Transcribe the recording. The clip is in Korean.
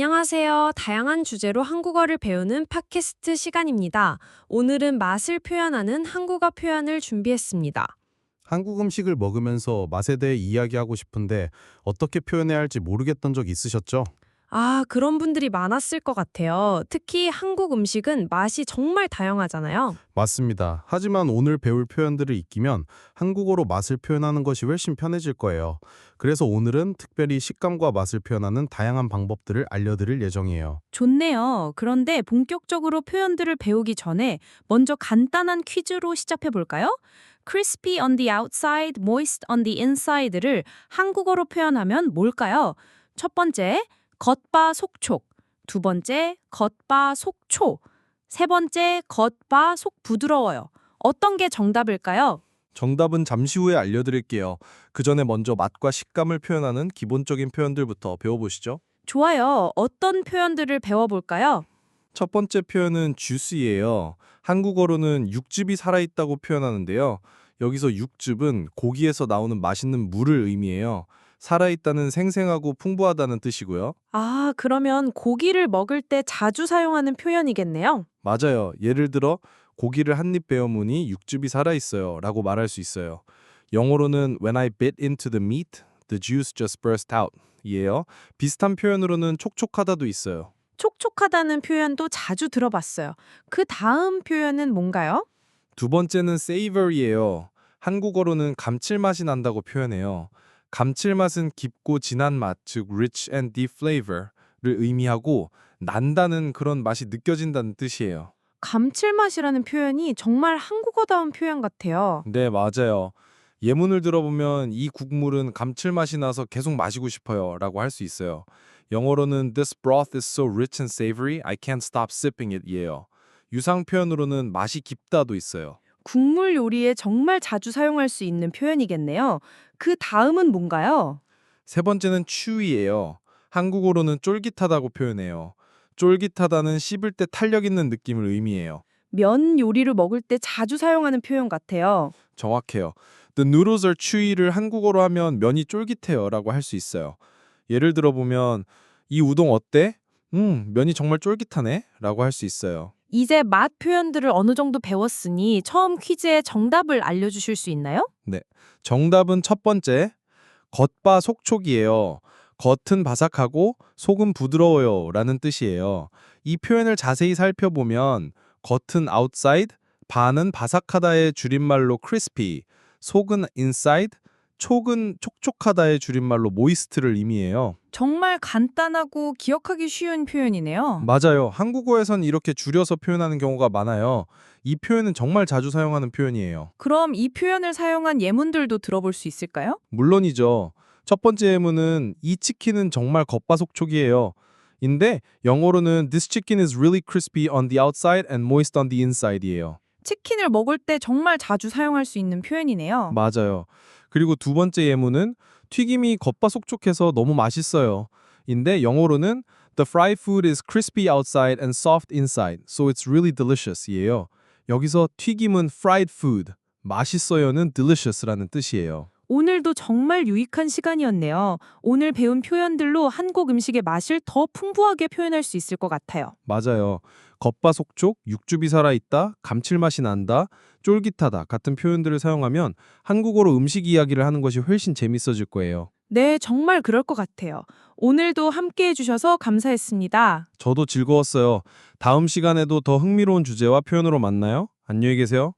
안녕하세요. 다양한 주제로 한국어를 배우는 팟캐스트 시간입니다. 오늘은 맛을 표현하는 한국어 표현을 준비했습니다. 한국 음식을 먹으면서 맛에 대해 이야기하고 싶은데 어떻게 표현해야 할지 모르겠던 적 있으셨죠? 그런 분들이 많았을 것 같아요. 특히 한국 음식은 맛이 정말 다양하잖아요. 맞습니다. 하지만 오늘 배울 표현들을 익히면 한국어로 맛을 표현하는 것이 훨씬 편해질 거예요. 그래서 오늘은 특별히 식감과 맛을 표현하는 다양한 방법들을 알려드릴 예정이에요. 좋네요. 그런데 본격적으로 표현들을 배우기 전에 먼저 간단한 퀴즈로 시작해 볼까요? crispy on the outside, moist on the inside를 한국어로 표현하면 뭘까요? 첫 번째, 겉바속촉. 두 번째, 겉바속초. 세 번째, 겉바속 부드러워요. 어떤 게 정답일까요? 정답은 잠시 후에 알려드릴게요. 그 전에 먼저 맛과 식감을 표현하는 기본적인 표현들부터 배워보시죠. 좋아요. 어떤 표현들을 배워볼까요? 첫 번째 표현은 juicy예요. 한국어로는 육즙이 살아있다고 표현하는데요. 여기서 육즙은 고기에서 나오는 맛있는 물을 의미해요. 살아있다는 생생하고 풍부하다는 뜻이고요. 그러면 고기를 먹을 때 자주 사용하는 표현이겠네요. 맞아요. 예를 들어 고기를 한 입 베어무니 육즙이 살아있어요 라고 말할 수 있어요. 영어로는 When I bit into the meat, the juice just burst out 이에요. 비슷한 표현으로는 촉촉하다도 있어요. 촉촉하다는 표현도 자주 들어봤어요. 그 다음 표현은 뭔가요? 두 번째는 savory예요. 한국어로는 감칠맛이 난다고 표현해요. 감칠맛은 깊고 진한 맛, 즉 rich and deep flavor를 의미하고 난다는 그런 맛이 느껴진다는 뜻이에요. 감칠맛이라는 표현이 정말 한국어다운 표현 같아요. 네, 맞아요. 예문을 들어보면 이 국물은 감칠맛이 나서 계속 마시고 싶어요 라고 할 수 있어요. 영어로는 This broth is so rich and savory, I can't stop sipping it 이에요. 유상 표현으로는 맛이 깊다도 있어요. 국물 요리에 정말 자주 사용할 수 있는 표현이겠네요. 그 다음은 뭔가요? 세 번째는 chewy예요. 한국어로는 쫄깃하다고 표현해요. 쫄깃하다는 씹을 때 탄력 있는 느낌을 의미해요. 면 요리를 먹을 때 자주 사용하는 표현 같아요. 정확해요. The noodles are chewy를 한국어로 하면 면이 쫄깃해요 라고 할 수 있어요. 예를 들어보면 이 우동 어때? 면이 정말 쫄깃하네 라고 할 수 있어요. 이제 맛 표현들을 어느 정도 배웠으니 처음 퀴즈의 정답을 알려주실 수 있나요? 네, 정답은 첫 번째, 겉바속촉이에요. 겉은 바삭하고 속은 부드러워요 라는 뜻이에요. 이 표현을 자세히 살펴보면 겉은 outside, 반은 바삭하다의 줄임말로 crispy, 속은 inside, 촉은 촉촉하다의 줄임말로 moist를 의미해요. 정말 간단하고 기억하기 쉬운 표현이네요. 맞아요. 한국어에선 이렇게 줄여서 표현하는 경우가 많아요. 이 표현은 정말 자주 사용하는 표현이에요. 그럼 이 표현을 사용한 예문들도 들어볼 수 있을까요? 물론이죠. 첫 번째 예문은 이 치킨은 정말 겉바속촉이에요. 인데 영어로는 This chicken is really crispy on the outside and moist on the inside이에요. 치킨을 먹을 때 정말 자주 사용할 수 있는 표현이네요. 맞아요. 그리고 두 번째 예문은 튀김이 겉바속촉해서 너무 맛있어요. 인데 영어로는 The fried food is crispy outside and soft inside, so it's really delicious 이에요. 여기서 튀김은 fried food, 맛있어요는 delicious라는 뜻이에요. 오늘도 정말 유익한 시간이었네요. 오늘 배운 표현들로 한국 음식의 맛을 더 풍부하게 표현할 수 있을 것 같아요. 맞아요. 겉바속촉, 육즙이 살아있다, 감칠맛이 난다, 쫄깃하다 같은 표현들을 사용하면 한국어로 음식 이야기를 하는 것이 훨씬 재밌어질 거예요. 네, 정말 그럴 것 같아요. 오늘도 함께 해주셔서 감사했습니다. 저도 즐거웠어요. 다음 시간에도 더 흥미로운 주제와 표현으로 만나요. 안녕히 계세요.